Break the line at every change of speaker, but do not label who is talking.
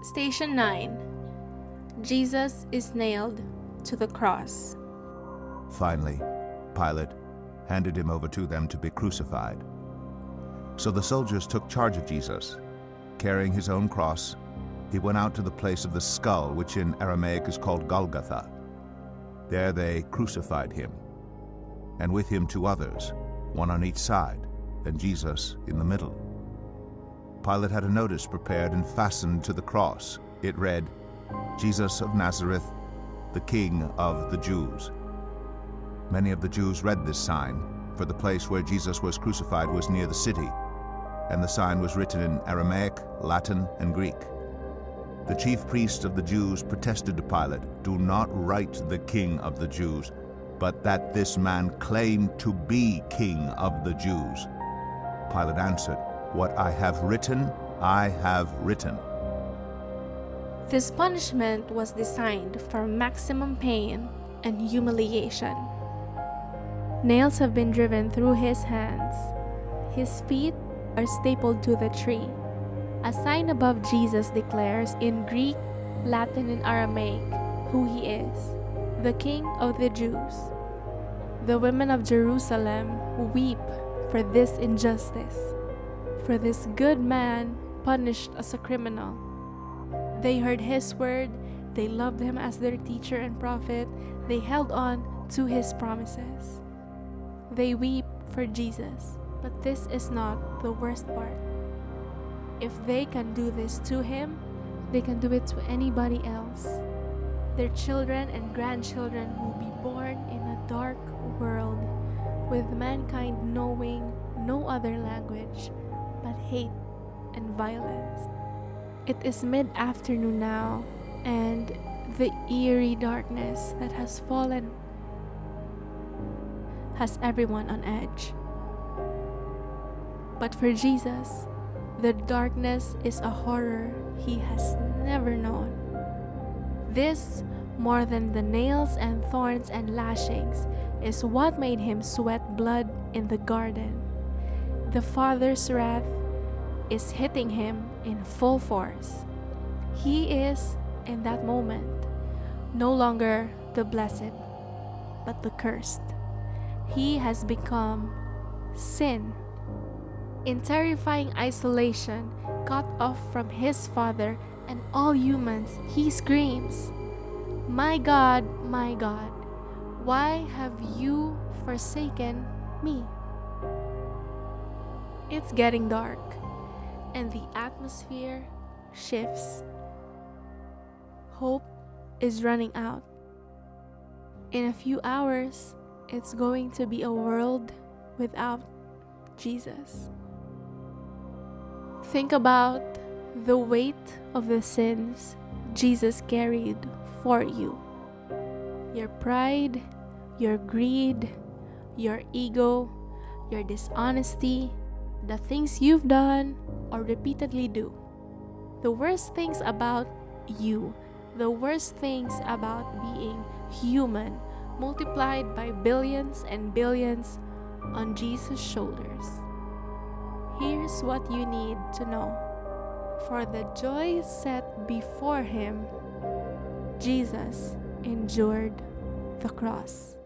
Station 9. Jesus is nailed to the cross.
Finally, Pilate handed him over to them to be crucified. So the soldiers took charge of Jesus. Carrying his own cross, he went out to the place of the skull, which in Aramaic is called Golgotha. There they crucified him, and with him 2 others, one on each side, and Jesus in the middle. Pilate had a notice prepared and fastened to the cross. It read, "Jesus of Nazareth, the King of the Jews." Many of the Jews read this sign, for the place where Jesus was crucified was near the city, and the sign was written in Aramaic, Latin, and Greek. The chief priests of the Jews protested to Pilate, "Do not write the King of the Jews, but that this man claimed to be King of the Jews." Pilate answered, "What I have written, I have written."
This punishment was designed for maximum pain and humiliation. Nails have been driven through his hands. His feet are stapled to the tree. A sign above Jesus declares in Greek, Latin, and Aramaic who he is, the King of the Jews. The women of Jerusalem weep for this injustice, for this good man punished as a criminal. They heard his word, they loved him as their teacher and prophet, they held on to his promises. They weep for Jesus, but this is not the worst part. If they can do this to him, they can do it to anybody else. Their children and grandchildren will be born in a dark world, with mankind knowing no other language but hate and violence. It is mid-afternoon now, and the eerie darkness that has fallen has everyone on edge. But for Jesus, the darkness is a horror he has never known. This, more than the nails and thorns and lashings, is what made him sweat blood in the garden. The Father's wrath is hitting him in full force. He is, in that moment, no longer the blessed, but the cursed. He has become sin. In terrifying isolation, cut off from his Father and all humans, he screams, my God, why have you forsaken me?" It's getting dark, and the atmosphere shifts. Hope is running out. In a few hours, it's going to be a world without Jesus. Think about the weight of the sins Jesus carried for you. Your pride, your greed, your ego, your dishonesty, the things you've done or repeatedly do. The worst things about you, the worst things about being human, multiplied by billions and billions on Jesus' shoulders. Here's what you need to know. For the joy set before him, Jesus endured the cross.